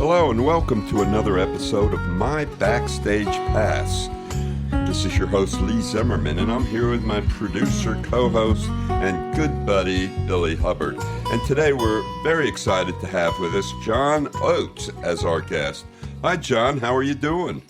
Hello and welcome to another episode of My Backstage Pass. This is your host Lee Zimmerman, and I'm here with my producer, co-host, and good buddy Billy Hubbard. And today we're very excited to have with us John Oates as our guest. Hi John, how are you doing?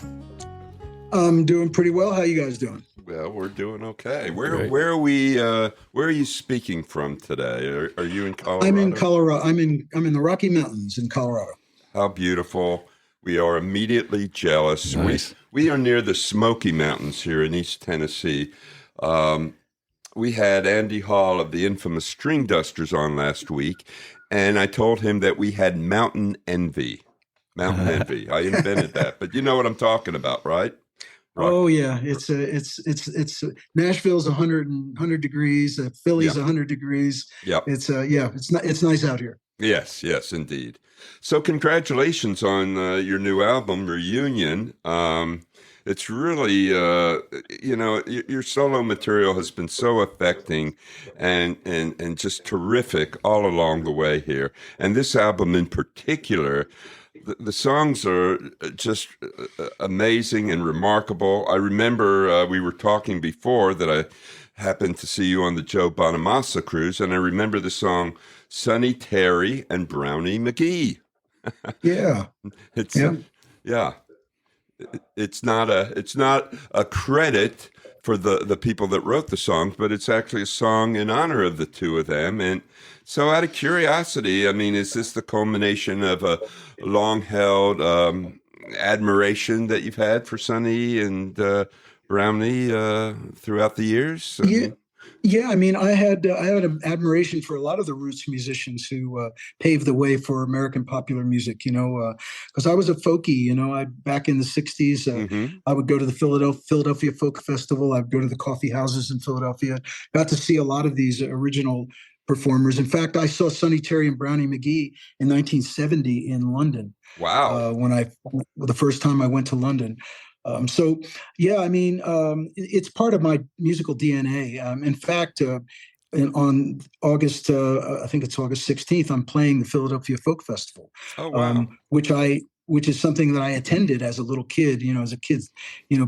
I'm doing pretty well. How you guys doing? Well, we're doing okay. Where are we? Where are you speaking from today? Are you in Colorado? I'm in Colorado. I'm in the Rocky Mountains in Colorado. How beautiful! We are immediately jealous. Nice. We are near the Smoky Mountains here in East Tennessee. We had Andy Hall of the infamous String Dusters on last week, and I told him that we had mountain envy. Mountain envy. I invented that, but you know what I'm talking about, right? Right. Oh yeah, it's Nashville's 100 degrees. Philly's 100 degrees. Yep. It's nice out here. Yes, indeed. So congratulations on your new album, Reunion. It's really, your solo material has been so affecting and just terrific all along the way here. And this album in particular, the songs are just amazing and remarkable. I remember we were talking before that I happened to see you on the Joe Bonamassa cruise, and I remember the song Sonny Terry and Brownie McGee. Yeah. It's not a credit for the people that wrote the songs, but it's actually a song in honor of the two of them. And so out of curiosity, I mean, is this the culmination of a long-held admiration that you've had for Sonny and Brownie throughout the years? Yeah, I mean, I had an admiration for a lot of the roots musicians who paved the way for American popular music. Because I was a folkie. Back in the '60s, I would go to the Philadelphia Folk Festival. I'd go to the coffee houses in Philadelphia. Got to see a lot of these original performers. In fact, I saw Sonny Terry and Brownie McGee in 1970 in London. Wow! The first time I went to London. It's part of my musical DNA. In fact, on August, I think it's August 16th, I'm playing the Philadelphia Folk Festival. Oh, wow. Which is something that I attended as a little kid,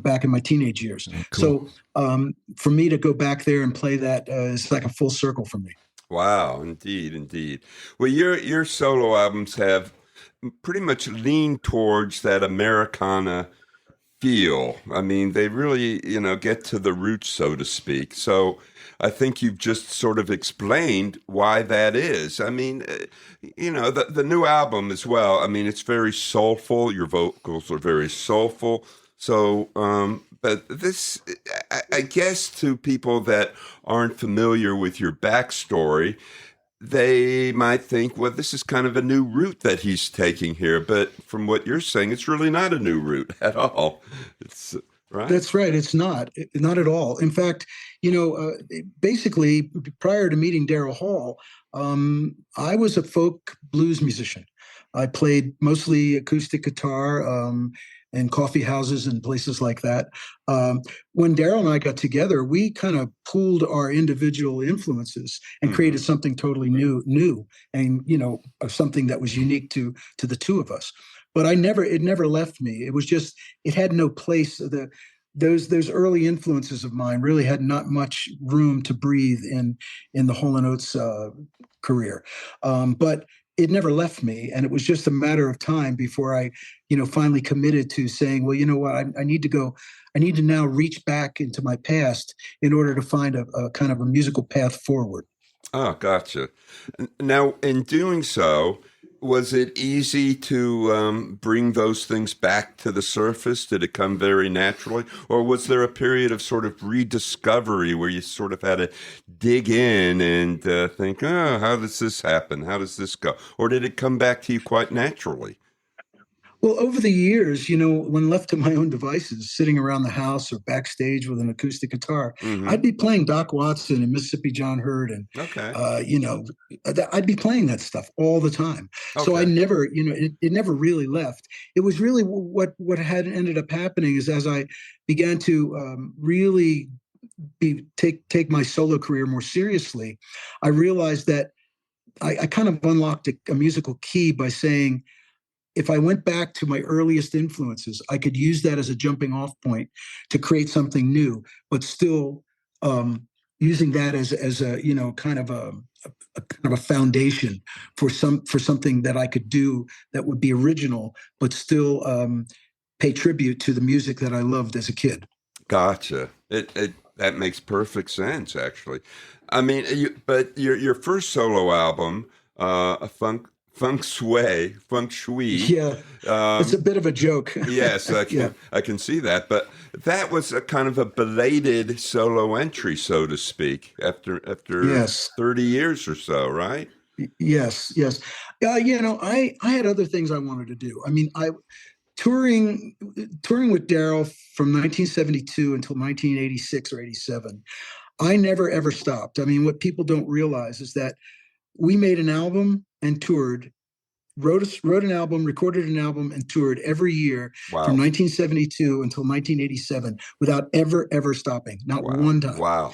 back in my teenage years. Oh, cool. So for me to go back there and play that is like a full circle for me. Wow, indeed. Well, your solo albums have pretty much leaned towards that Americana feel. I mean, they really, get to the roots, so to speak. So I think you've just sort of explained why that is. I mean, the new album as well, I mean, it's very soulful. Your vocals are very soulful. So, but this, I guess to people that aren't familiar with your backstory, they might think, well, this is kind of a new route that he's taking here. But from what you're saying, it's really not a new route at all. It's right. That's right. It's not at all. In fact, basically, prior to meeting Daryl Hall, I was a folk blues musician. I played mostly acoustic guitar in coffee houses and places like that. When Daryl and I got together, we kind of pooled our individual influences and created something totally new, and something that was unique to the two of us. But it never left me. It was just, it had no place. Those early influences of mine really had not much room to breathe in the Hall Oates career. But it never left me, and it was just a matter of time before I, finally committed to saying, well, you know what, I need to now reach back into my past in order to find a kind of a musical path forward. Oh, gotcha. Now, in doing so, was it easy to bring those things back to the surface? Did it come very naturally? Or was there a period of sort of rediscovery where you sort of had to dig in and think, how does this happen? How does this go? Or did it come back to you quite naturally? Well, over the years, when left to my own devices, sitting around the house or backstage with an acoustic guitar, I'd be playing Doc Watson and Mississippi John Hurt, and I'd be playing that stuff all the time. Okay. So I never, it never really left. It was really what had ended up happening is as I began to really take my solo career more seriously, I realized that I kind of unlocked a musical key by saying, if I went back to my earliest influences, I could use that as a jumping off point to create something new, but still using that as a kind of a kind of a foundation for something that I could do that would be original, but still pay tribute to the music that I loved as a kid. Gotcha. It that makes perfect sense, actually. I mean, but your first solo album, a feng shui. Yeah, it's a Um, bit of a joke. yes, Yeah. I can see that. But that was a kind of a belated solo entry, so to speak, after Yes. 30 years or so, right? Yes. Yes. I had other things I wanted to do. I mean, I touring touring with Daryl from 1972 until 1986 or 87. I never ever stopped. I mean, what people don't realize is that we made an album and toured, wrote an album, recorded an album, and toured every year from Wow, 1972 until 1987 without ever stopping, not wow, one time. wow.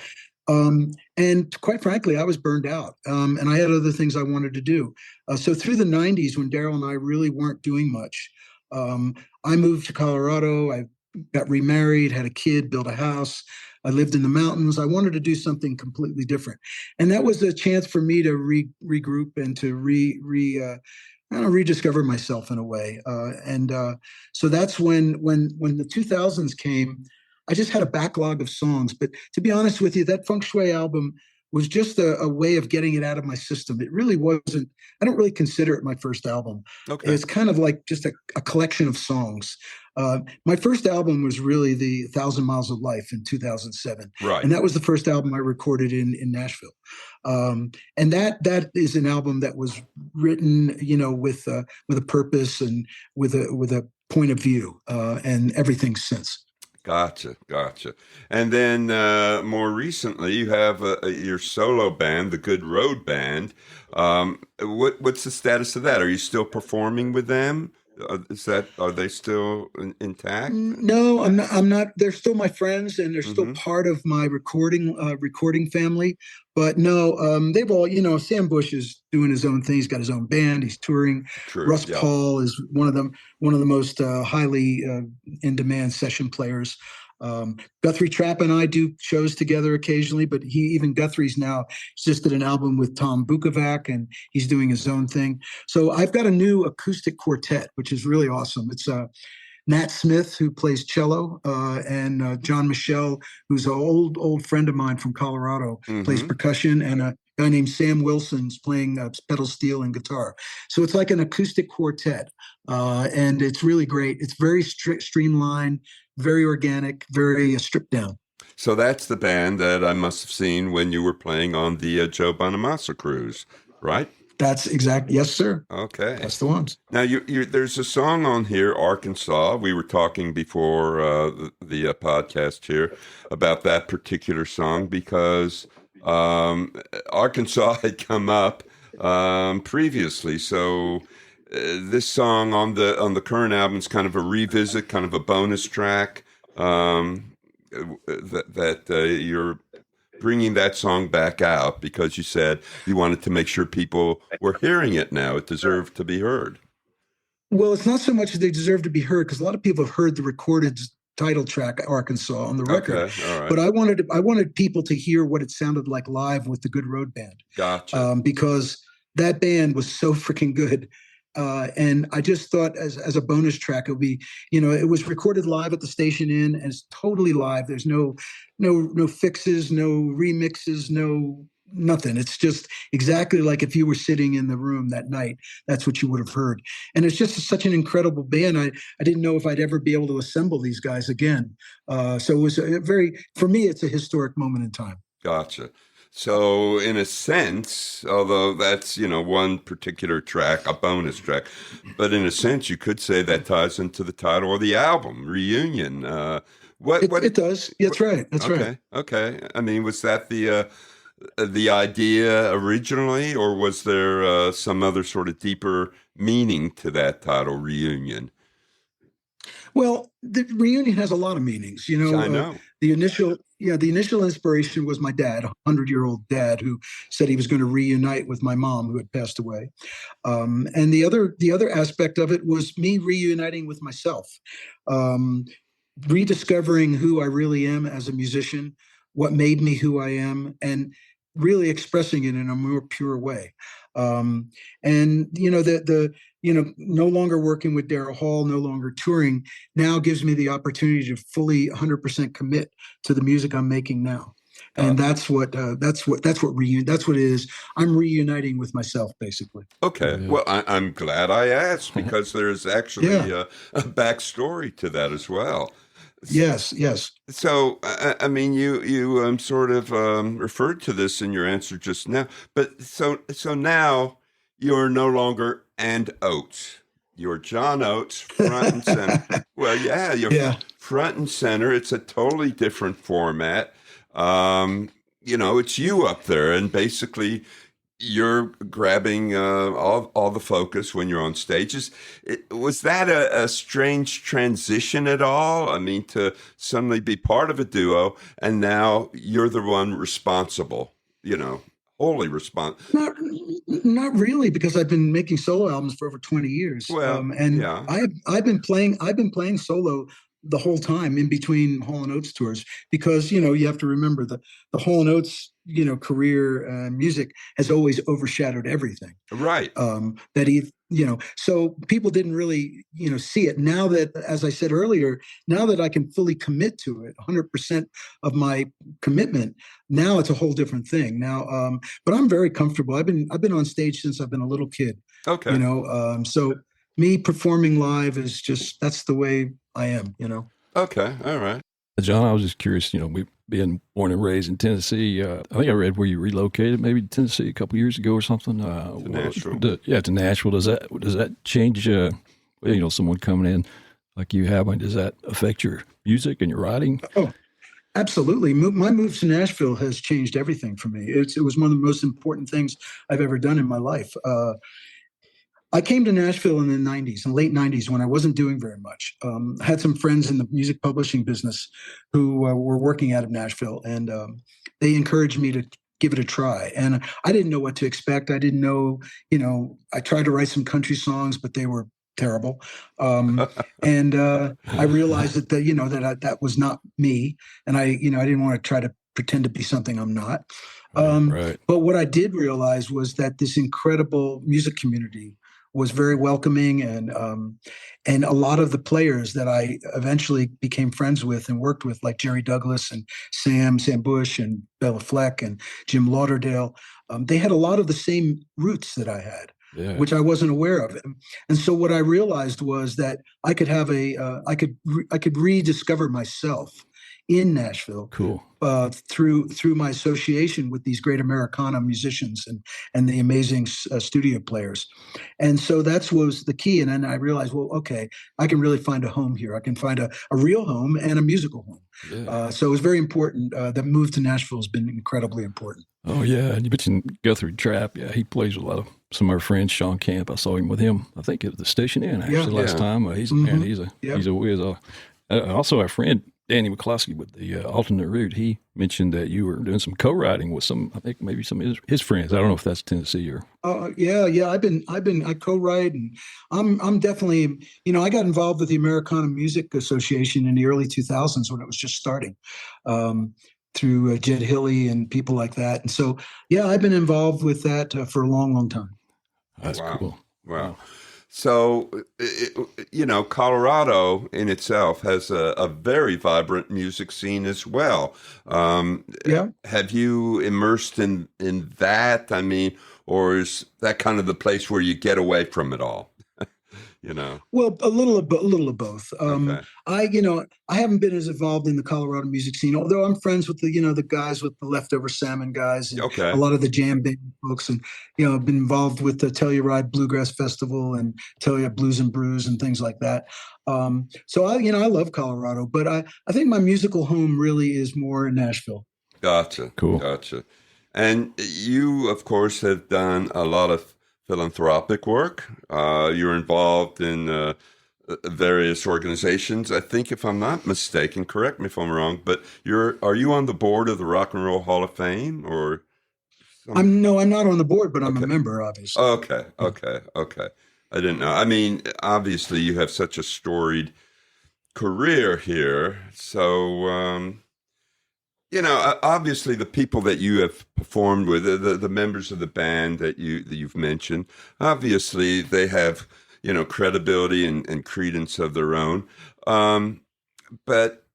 And quite frankly, I was burned out, and I had other things I wanted to do. So through the 90s, when Daryl and I really weren't doing much, um, I moved to Colorado. I got remarried, had a kid, built a house. I lived in the mountains. I wanted to do something completely different, and that was a chance for me to regroup and to I don't know, rediscover myself in a way. And so that's when the 2000s came. I just had a backlog of songs. But to be honest with you, that Feng Shui album was just a way of getting it out of my system. It really wasn't, I don't really consider it my first album. Okay, It's kind of like just a collection of songs. My first album was really the Thousand Miles of Life in 2007. right. And that was the first album I recorded in Nashville. And that is an album that was written, with a purpose and with a point of view, and everything since. Gotcha, gotcha. And then more recently, you have your solo band, the Good Road Band. What's the status of that? Are you still performing with them? Are they still intact? No, I'm not. I'm not. They're still my friends, and they're still Mm-hmm. part of my recording family. But no, they've all. Sam Bush is doing his own thing. He's got his own band. He's touring. True. Russ Yeah. Paul is one of the most highly in demand session players. Guthrie Trapp and I do shows together occasionally, but even Guthrie's now just did an album with Tom Bukovac, and he's doing his own thing. So I've got a new acoustic quartet, which is really awesome. It's Nat Smith, who plays cello, and John Michelle, who's an old friend of mine from Colorado, plays Mm-hmm. percussion, and a guy named Sam Wilson's playing pedal steel and guitar. So it's like an acoustic quartet, and it's really great. It's very streamlined, very organic, very stripped down. So that's the band that I must have seen when you were playing on the Joe Bonamassa cruise, right? That's exact. Yes, sir. Okay. That's the ones. Now, there's a song on here, Arkansas. We were talking before the podcast here about that particular song because Arkansas had come up previously. So this song on the current album is kind of a revisit, kind of a bonus track that you're bringing that song back out because you said you wanted to make sure people were hearing it now. It deserved to be heard. Well, it's not so much that they deserve to be heard because a lot of people have heard the recorded title track Arkansas on the record, Okay, all right. but I wanted people to hear what it sounded like live with the Good Road Band, Gotcha. because that band was so freaking good. And I just thought as a bonus track, it would be, it was recorded live at the Station Inn and it's totally live. There's no fixes, no remixes, no nothing. It's just exactly like if you were sitting in the room that night, that's what you would have heard. And it's just such an incredible band. I didn't know if I'd ever be able to assemble these guys again. So it was for me, it's a historic moment in time. Gotcha. So, in a sense, although that's, one particular track, a bonus track, but in a sense, you could say that ties into the title of the album, Reunion. It does. That's right. That's right. Okay, okay. I mean, was that the idea originally, or was there some other sort of deeper meaning to that title, Reunion? Well, the reunion has a lot of meanings. I know. The initial, yeah, the initial inspiration was my dad, a 100-year-old dad who said he was going to reunite with my mom who had passed away. And the other aspect of it was me reuniting with myself, um, rediscovering who I really am as a musician, what made me who I am, and really expressing it in a more pure way. Um, and no longer working with Daryl Hall, no longer touring, now gives me the opportunity to fully 100% commit to the music I'm making now. And Gotcha. that's what it is. I'm reuniting with myself, basically. Okay. Yeah. Well, I'm glad I asked because there's actually Yeah. a backstory to that as well. S- Yes. Yes. So, I mean, you sort of referred to this in your answer just now, but so now you're no longer and Oates. You're John Oates, front and center. Well, yeah, you're Yeah. front and center. It's a totally different format. Um, it's you up there, and basically you're grabbing all the focus when you're on stage. Was that a strange transition at all? I mean, to suddenly be part of a duo and now you're the one responsible, wholly responsible. Not really, because I've been making solo albums for over 20 years. Well, And yeah, I've been playing solo the whole time in between Hall and Oates tours, because you have to remember the Hall and Oates career, music has always overshadowed everything. right. That so people didn't really see it. Now that, as I said earlier, now that I can fully commit to it, 100% of my commitment, now it's a whole different thing now. But I'm very comfortable. I've been on stage since I've been a little kid. Okay. So me performing live is just, that's the way I am. Okay. All right. John, I was just curious, we being born and raised in Tennessee, I think I read where you relocated maybe to Tennessee a couple of years ago or something. To Nashville. To Nashville. Does that change, someone coming in like you have, does that affect your music and your writing? Oh, absolutely. My move to Nashville has changed everything for me. It was one of the most important things I've ever done in my life. I came to Nashville in the '90s, in late '90s, when I wasn't doing very much. I had some friends in the music publishing business who were working out of Nashville, and they encouraged me to give it a try. And I didn't know what to expect. I didn't know, I tried to write some country songs, but they were terrible. And I realized that was not me, and I didn't want to try to pretend to be something I'm not. Right. But what I did realize was that this incredible music community was very welcoming, and a lot of the players that I eventually became friends with and worked with, like Jerry Douglas and Sam Bush and Bella Fleck and Jim Lauderdale, they had a lot of the same roots that I had, Yeah. which I wasn't aware of. And so what I realized was that I could have I could rediscover myself in Nashville. Cool. Through my association with these great Americana musicians and the amazing studio players. And so that was the key. And then I realized, well, okay, I can really find a home here. I can find a real home and a musical home. Yeah. So it was very important. The move to Nashville has been incredibly important. Oh, yeah. And you mentioned Guthrie Trapp. Yeah, he plays with a lot of some of our friends. Sean Camp, I saw him with him, I think, at the Station Inn, actually, last time. He's a whiz. Also, our friend Danny McCloskey with the alternate route, he mentioned that you were doing some co-writing with I think maybe some of his friends. I don't know if that's Tennessee or. Yeah. I co-write, and I'm definitely, I got involved with the Americana Music Association in the early 2000s when it was just starting, through Jed Hilly and people like that. And so, yeah, I've been involved with that for a long, long time. That's Wow. cool. Wow. So, Colorado in itself has a very vibrant music scene as well. Yeah. Have you immersed in that? I mean, or is that kind of the place where you get away from it all? Well, a little of both. Okay. I haven't been as involved in the Colorado music scene, although I'm friends with the guys with the Leftover Salmon guys and Okay. a lot of the jam band folks, and I've been involved with the Telluride Bluegrass Festival and Telluride Blues and Brews and things like that. So I love Colorado, but I think my musical home really is more in Nashville. Gotcha. Cool. Gotcha. And you, of course, have done a lot of philanthropic work. You're involved in various organizations. I think, if I'm not mistaken, correct me if I'm wrong, but are you on the board of the Rock and Roll Hall of Fame or some? I'm not on the board, but I'm a Okay. member, obviously. Okay. Yeah. Okay. Okay. I didn't know. I mean, obviously, you have such a storied career here. So, obviously, the people that you have performed with, the members of the band that you've mentioned, obviously, they have credibility and credence of their own. Um, but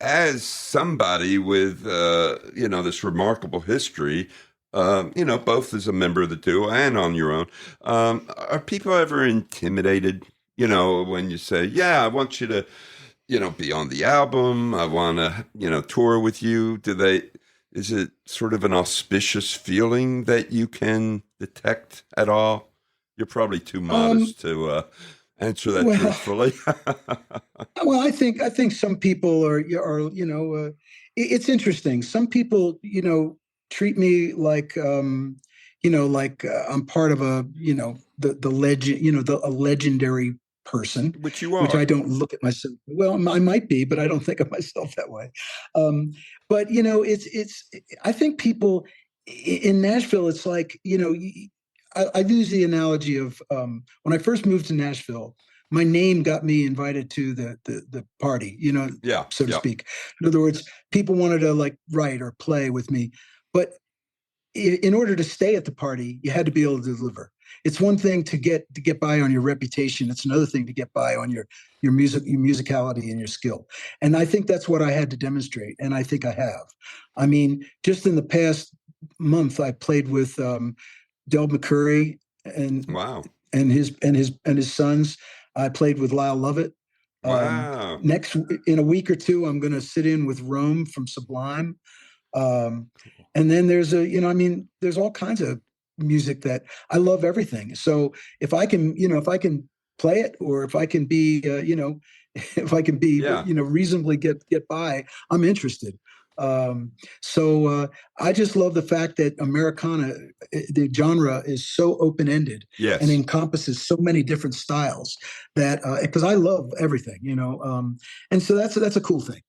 as somebody with this remarkable history, both as a member of the duo and on your own, are people ever intimidated? When you say, "Yeah, I want you to." Be on the album. I want to, tour with you. Is it sort of an auspicious feeling that you can detect at all? You're probably too Um, modest to answer that well, truthfully. well, I think some people are it's interesting. Some people treat me like I'm part of the legend, a legendary person, Which you which I are. don't look at myself. Well, I might be, but I don't think of myself that way. Um, but it's I think people in Nashville, it's like I use the analogy of when I first moved to Nashville, my name got me invited to the party, Yeah, so to yeah, speak. In other words, people wanted to like write or play with me, but in order to stay at the party, you had to be able to deliver. It's one thing to get by on your reputation. It's another thing to get by on your musicality and your skill. And I think that's what I had to demonstrate, and I think I have. I mean, just in the past month, I played with Del McCurry and wow, his sons. I played with Lyle Lovett. wow. Next, in a week or two, I'm going to sit in with Rome from Sublime. Um, and then there's all kinds of music that I love everything. So if I can play it, or if I can be, if I can be, Yeah, reasonably get by, I'm interested. So I just love the fact that Americana, the genre, is so open ended and yes. encompasses so many different styles that because I love everything, and so that's a cool thing.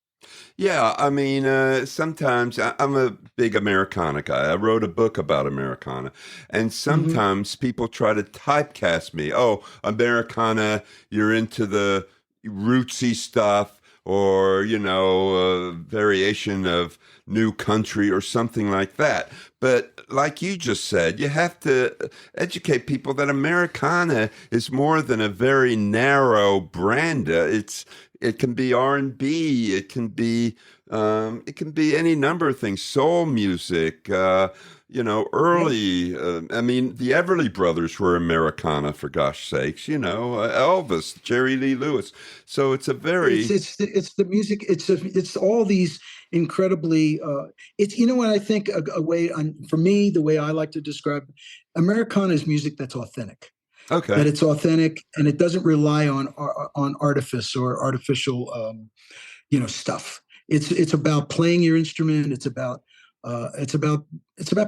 Yeah, I mean, sometimes I'm a big Americana guy. I wrote a book about Americana, and Hmm. sometimes people try to typecast me. Oh, Americana, you're into the rootsy stuff, or a variation of new country or something like that. But like you just said, you have to educate people that Americana is more than a very narrow brand. It can be R&B. It can be any number of things. Soul music. Yeah. Early. I mean, the Everly Brothers were Americana, for gosh sakes. Elvis, Jerry Lee Lewis. So it's a it's very it's the music. It's all these incredibly it's what I think a way for me, the way I like to describe Americana is music that's authentic, that okay. it's authentic, and it doesn't rely on artifice or artificial stuff. It's about playing your instrument. It's about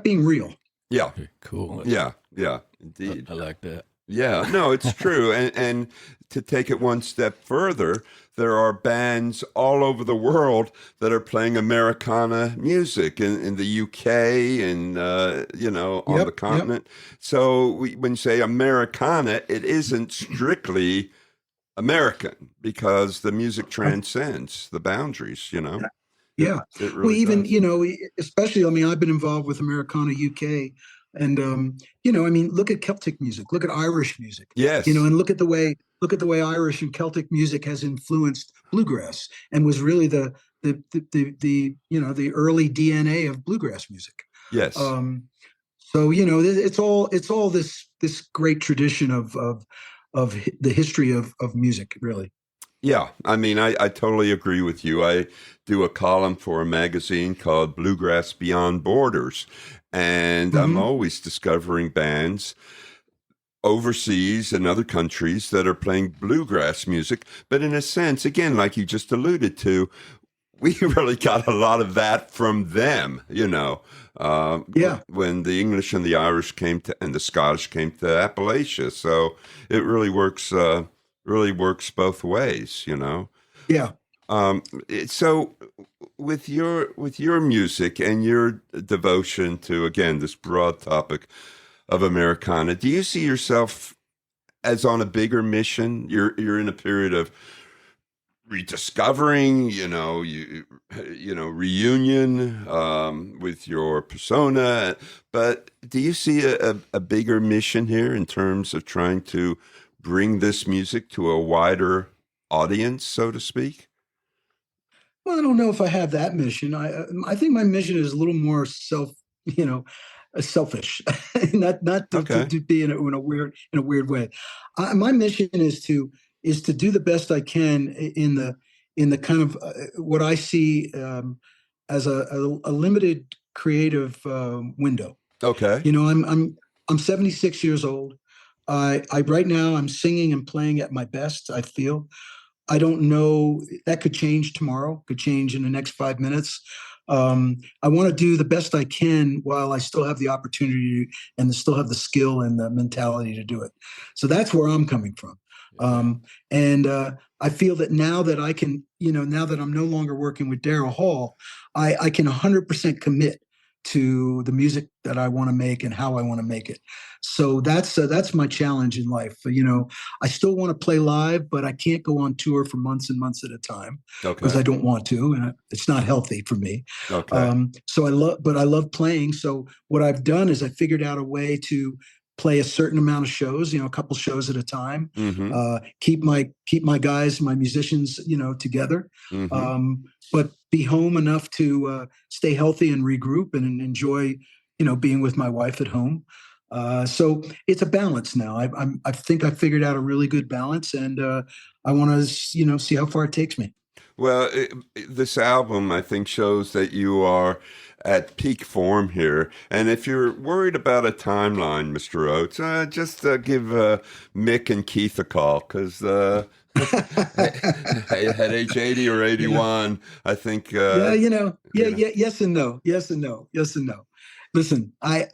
being real. Yeah, Okay, cool. yeah, yeah, I, indeed. I like that. Yeah, no, it's true. And to take it one step further, there are bands all over the world that are playing Americana music in the UK and on the Yep, yep. continent. So when you say Americana, it isn't strictly American because the music I, transcends the boundaries. It Yeah. it Well, really even, does. especially, I mean, I've been involved with Americana UK. And I mean, look at Celtic music, look at Irish music, Yes, and look at the way Irish and Celtic music has influenced bluegrass and was really the early DNA of bluegrass music. yes. Um, so, it's all this great tradition of the history of music, really. Yeah, I mean, I totally agree with you. I do a column for a magazine called Bluegrass Beyond Borders, and I'm Hmm. always discovering bands overseas and other countries that are playing bluegrass music. But in a sense, again, like you just alluded to, we really got a lot of that from them, Yeah. when the English and the Irish came to, and the Scottish came to Appalachia. So it really works really works both ways, you know. Yeah. So with your music and your devotion to, again, this broad topic of Americana, do you see yourself as on a bigger mission? You're in a period of rediscovering, reunion with your persona. But do you see a bigger mission here in terms of trying to bring this music to a wider audience, so to speak? Well, I don't know if I have that mission. I think my mission is a little more selfish, not to be in a weird way. My mission is to do the best I can in the kind of what I see as a limited creative window. Okay. I'm 76 years old. I right now I'm singing and playing at my best, I feel. I don't know, that could change tomorrow, could change in the next 5 minutes. I want to do the best I can while I still have the opportunity and still have the skill and the mentality to do it. So that's where I'm coming from. And I feel that now that I can, now that I'm no longer working with Daryl Hall, I can 100% commit to the music that I want to make and how I want to make it. So that's my challenge in life. I still want to play live, but I can't go on tour for months and months at a time because I don't want to, and it's not healthy for me. So I love playing. So what I've done is I figured out a way to play a certain amount of shows, a couple shows at a time, keep my guys, my musicians, together, but be home enough to stay healthy and regroup and enjoy, being with my wife at home. So it's a balance now. I think I figured out a really good balance, and I want to, see how far it takes me. Well, this album, I think, shows that you are at peak form here. And if you're worried about a timeline, Mr. Oates, just give Mick and Keith a call, because at age 80 or 81, I think... yes and no. Listen, I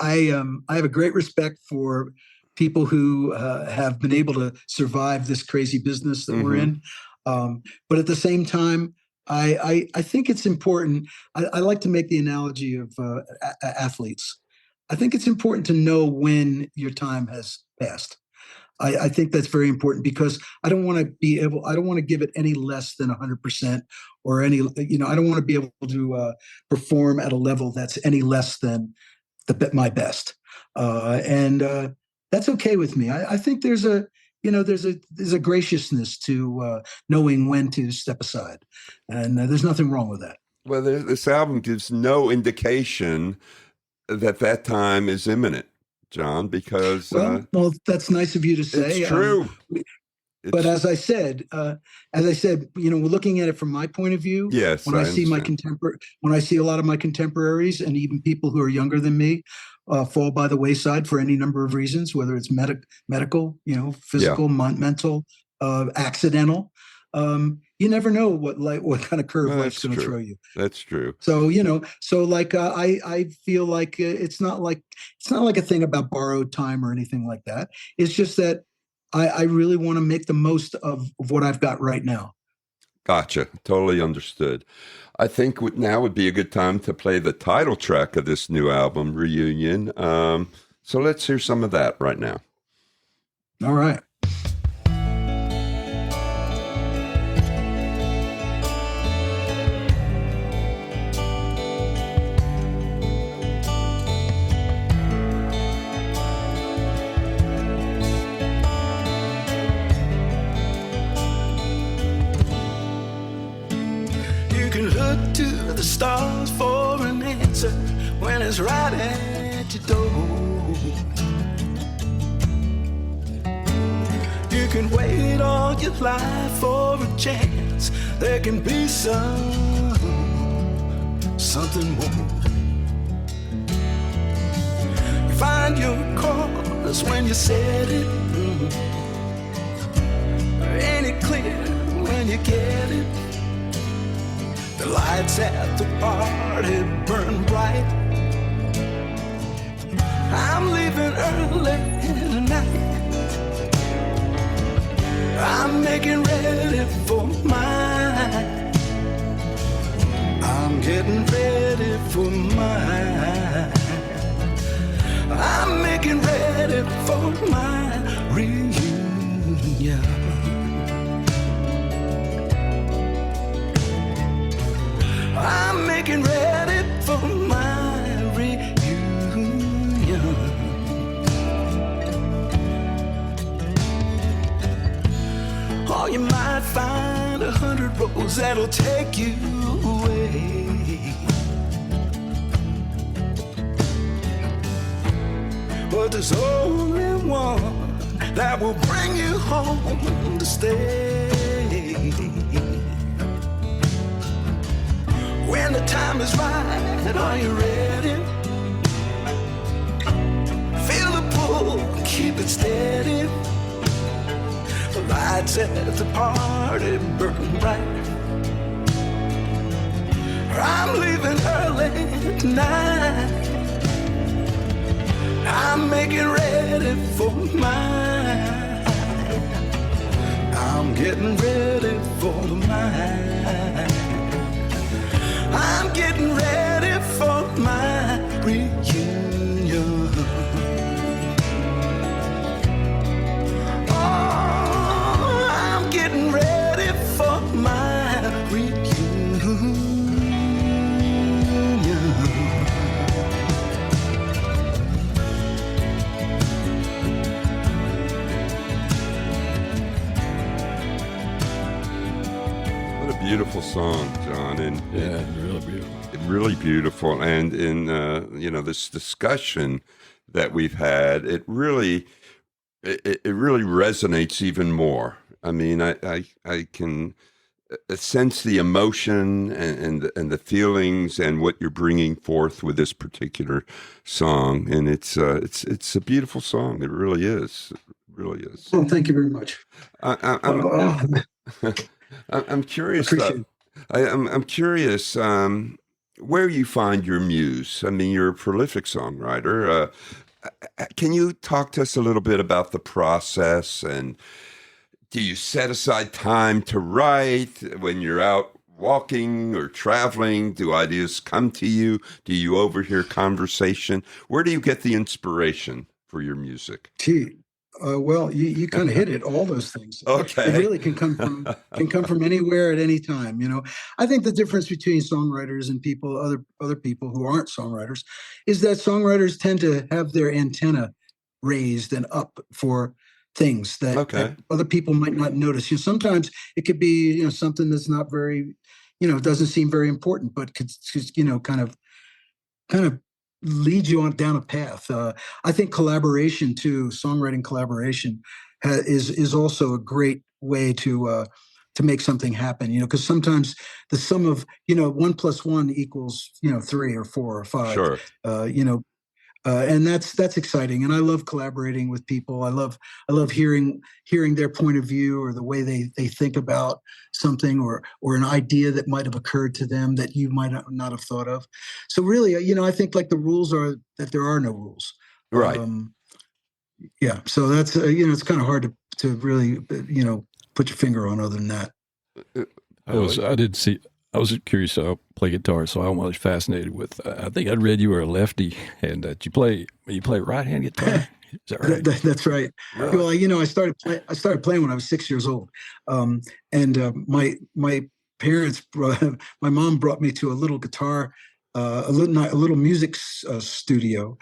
have a great respect for people who have been able to survive this crazy business that we're in. But at the same time, I think it's important. I like to make the analogy of athletes. I think it's important to know when your time has passed. I think that's very important, because I don't want to give it any less than 100%, or any, I don't want to be able to perform at a level that's any less than my best. And that's okay with me. I think there's a graciousness to knowing when to step aside, and there's nothing wrong with that. Well, this album gives no indication that time is imminent, John, because well, that's nice of you to say. It's true. But as I said, we're looking at it from my point of view. Yes, when I see when I see a lot of my contemporaries, and even people who are younger than me, fall by the wayside for any number of reasons, whether it's medical, physical, mental, accidental. You never know what kind of curve life's going to throw you. That's true. So I feel like it's not like a thing about borrowed time or anything like that. It's just that I really want to make the most of what I've got right now. Gotcha. Totally understood. I think now would be a good time to play the title track of this new album, Reunion. So let's hear some of that right now. All right. Stars for an answer when it's right at your door. You can wait all your life for a chance. There can be something more. You find your course when you set it. Ain't it clear when you get it? The lights at the party burn bright. I'm leaving early tonight. I'm I'm making ready for mine. I'm getting ready for mine. I'm making ready for my reunion. I'm making ready for my reunion. Or you might find 100 roads that'll take you away. But there's only one that will bring you home to stay. When the time is right, are you ready? Feel the pull, keep it steady. The lights at the party burn bright. I'm leaving early tonight. I'm making ready for mine. I'm getting ready for mine. I'm getting ready for my reunion. Oh, I'm getting ready for my reunion. Beautiful song, John, and yeah, really beautiful. Really beautiful. And in this discussion that we've had, it really resonates even more. I mean, I can sense the emotion and the feelings and what you're bringing forth with this particular song, and it's a beautiful song. It really is. It really is. Well, thank you very much. I'm curious. I'm curious where you find your muse. I mean, you're a prolific songwriter. Can you talk to us a little bit about the process? And do you set aside time to write when you're out walking or traveling? Do ideas come to you? Do you overhear conversation? Where do you get the inspiration for your music? Gee. Well, you kind of hit it. All those things. Okay. It really can come from anywhere at any time. I think the difference between songwriters and other people who aren't songwriters is that songwriters tend to have their antenna raised and up for things that other people might not notice. Sometimes it could be something that's not very, doesn't seem very important, but could kind of lead you on down a path. I think collaboration too, songwriting collaboration is also a great way to make something happen. Because sometimes the sum of 1 + 1 equals 3 or 4 or 5. Sure. And that's exciting. And I love collaborating with people. I love hearing their point of view or the way they think about something or an idea that might have occurred to them that you might not have thought of. So really, I think like the rules are that there are no rules. Right. Yeah. So that's, it's kind of hard to really, put your finger on other than that. I was curious. I play guitar, so I'm always fascinated with. I think I read you were a lefty, and that you play right-hand guitar. Is that right? That's right. Really? Well, I started playing when I was 6 years old, and my parents, my mom brought me to a little guitar, a little music studio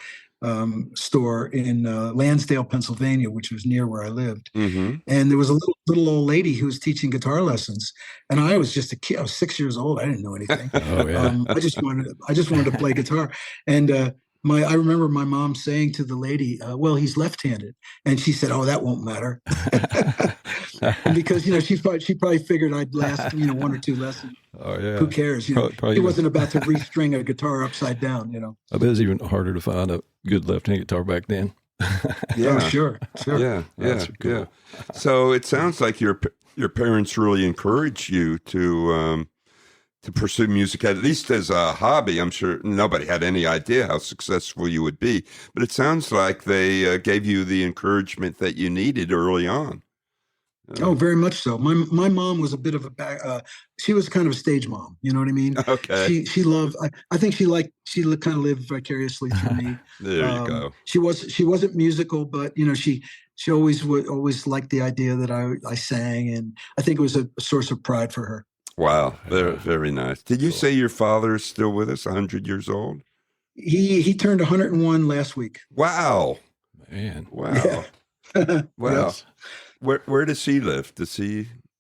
store in Lansdale, Pennsylvania, which was near where I lived. Mm-hmm. And there was a little old lady who was teaching guitar lessons, and I was just a kid. I was 6 years old. I didn't know anything. Oh yeah. I just wanted to play guitar, and I remember my mom saying to the lady, "Well, he's left-handed," and she said, "Oh, that won't matter," because she probably figured I'd last 1 or 2 lessons. Oh yeah. Who cares? He wasn't about to restring a guitar upside down. I bet it's even harder to find a good left-hand guitar back then. Yeah. Oh, sure. Yeah. Cool. Yeah. So it sounds like your parents really encouraged you to pursue music, at least as a hobby. I'm sure nobody had any idea how successful you would be, but it sounds like they gave you the encouragement that you needed early on. Oh, very much so. My mom was a bit of she was kind of a stage mom. You know what I mean? Okay. She loved. I think kind of lived vicariously through me. There you go. She wasn't musical, but she always liked the idea that I sang, and I think it was a source of pride for her. Wow, very very nice. Did you say your father is still with us? 100 years old? He turned 101 last week. Wow, man! Wow, yeah. wow. Yes. Where does he live?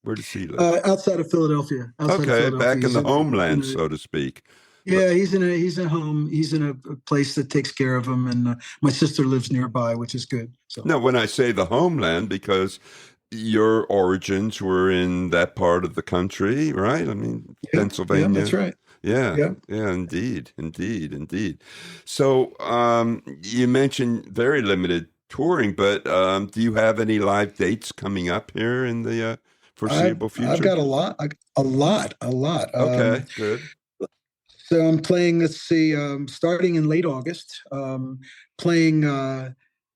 Where does he live? Outside of Philadelphia. Back in the homeland, so to speak. Yeah, he's in a home. He's in a place that takes care of him, and my sister lives nearby, which is good. So no, when I say the homeland, because your origins were in that part of the country, right? I mean, Pennsylvania. Yeah, that's right. Yeah, indeed. So you mentioned very limited touring, but do you have any live dates coming up here in the foreseeable future? I've got a lot. Okay, good. So I'm playing, let's see, starting in late August, playing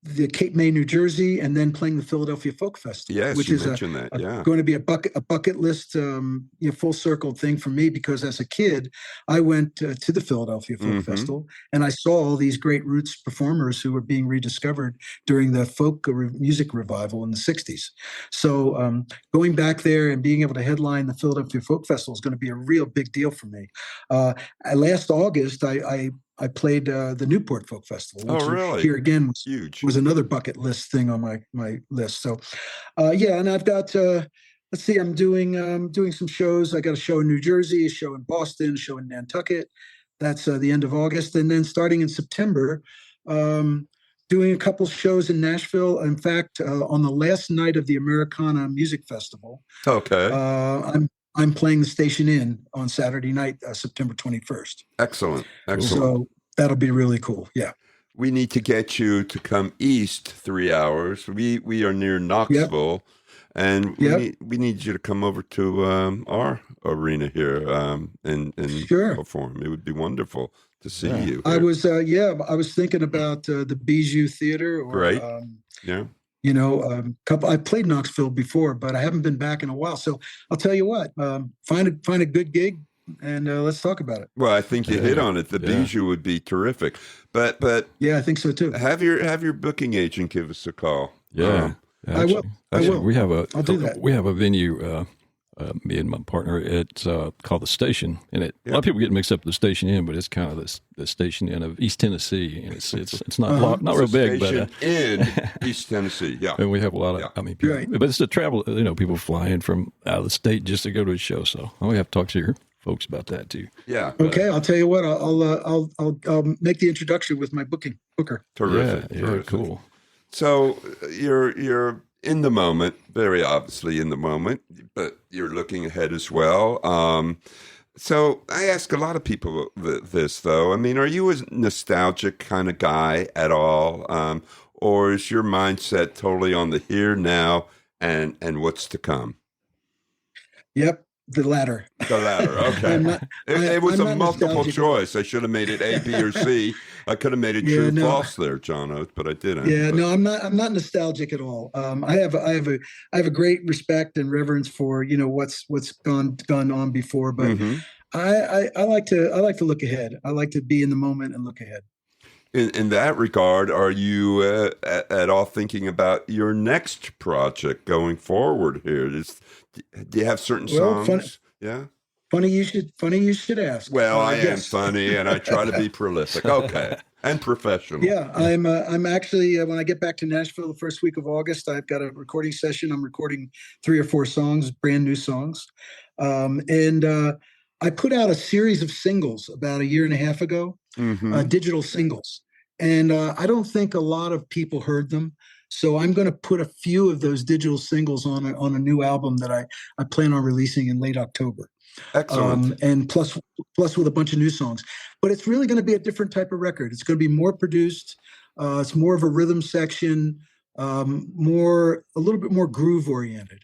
the Cape May, New Jersey, and then playing the Philadelphia Folk Festival, Yes, which you is mentioned that. Yeah, going to be a bucket list, full circle thing for me, because as a kid, I went to the Philadelphia Folk Festival, and I saw all these great roots performers who were being rediscovered during the folk music revival in the 60s. So going back there and being able to headline the Philadelphia Folk Festival is going to be a real big deal for me. Last August, I played the Newport Folk Festival, which really? here again Huge. Was another bucket list thing on my list. So, and I've got let's see, I'm doing some shows. I got a show in New Jersey, a show in Boston, a show in Nantucket. That's the end of August, and then starting in September, doing a couple shows in Nashville. In fact, on the last night of the Americana Music Festival, I'm playing the Station Inn on Saturday night, September 21st. Excellent. So that'll be really cool. Yeah. We need to get you to come east 3 hours. We are near Knoxville, and we need you to come over to our arena here and perform. It would be wonderful to see you. I was thinking about the Bijou Theater. Great. I played Knoxville before, but I haven't been back in a while. So I'll tell you what, find a good gig, and let's talk about it. Well, I think you hit on it. The Bijou would be terrific, but yeah, I think so too. Have your booking agent give us a call. Yeah, actually, I will. I'll do that. We have a venue. Me and my partner, it's called the Station, and a lot of people get mixed up with the Station Inn, but it's kind of the Station Inn of East Tennessee, and it's not not real big, but in East Tennessee, yeah. And we have a lot of people, but it's the travel. People fly in from out of the state just to go to a show, so we have to talk to your folks about that too. Yeah. Okay, I'll tell you what. I'll make the introduction with my booker. Terrific. Yeah, cool. So you're in the moment, very obviously in the moment, but you're looking ahead as well. So I ask a lot of people this, though. I mean, are you a nostalgic kind of guy at all? Or is your mindset totally on the here, now, and what's to come? Yep. The latter. Okay. It was a multiple choice. I should have made it A, B, or C. I could have made it true, false there, John Oates, but I didn't. Yeah, no, I'm not nostalgic at all. I have a great respect and reverence for what's gone on before, but I like to look ahead. I like to be in the moment and look ahead. In that regard, are you at all thinking about your next project going forward here? Do you have certain songs? Funny you should ask. Well, I am funny, and I try to be prolific. Okay, and professional. Yeah, I'm actually when I get back to Nashville the first week of August, I've got a recording session. I'm recording 3 or 4 songs, brand new songs, and I put out a series of singles about a year and a half ago, digital singles, and I don't think a lot of people heard them. So I'm going to put a few of those digital singles on a new album that I plan on releasing in late October. Excellent. And plus with a bunch of new songs. But it's really going to be a different type of record. It's going to be more produced. It's more of a rhythm section, a little bit more groove oriented.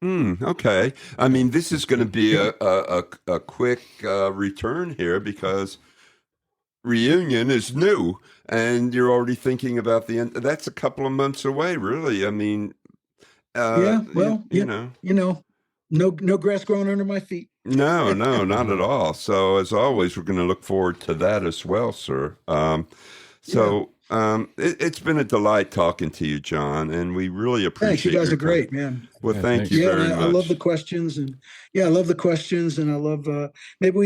Okay. I mean, this is going to be a quick return here because Reunion is new, and you're already thinking about the end. That's a couple of months away, really. I mean, Well, you know. No grass growing under my feet. No, not at all. So as always, we're going to look forward to that as well, sir. It's been a delight talking to you, John, and we really appreciate. Thanks, you guys your are great, man. Well, thank you very much. I love the questions, and I love maybe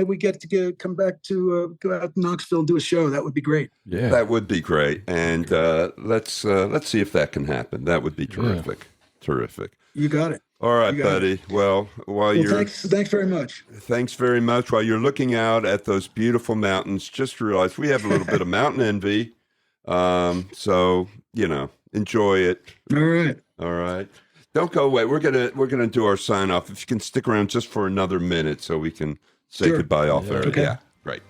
we get to come back to go out to Knoxville and do a show. That would be great. Yeah, that would be great, and let's see if that can happen. That would be terrific. Yeah. Terrific. You got it. All right, buddy. Well, thanks very much. Thanks very much. While you're looking out at those beautiful mountains, just realize we have a little bit of mountain envy. So enjoy it. All right. Don't go away. We're gonna do our sign off. If you can stick around just for another minute, so we can say goodbye off air. Okay. Yeah. Great.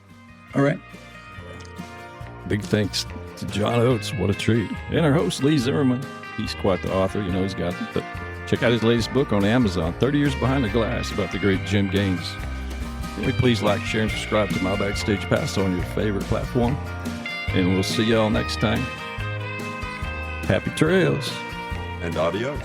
All right. Big thanks to John Oates. What a treat. And our host, Lee Zimmerman. He's quite the author. He's got it. But check out his latest book on Amazon, 30 Years Behind the Glass, about the great Jim Gaines. Please like, share, and subscribe to My Backstage Pass on your favorite platform. And we'll see y'all next time. Happy trails. And adios.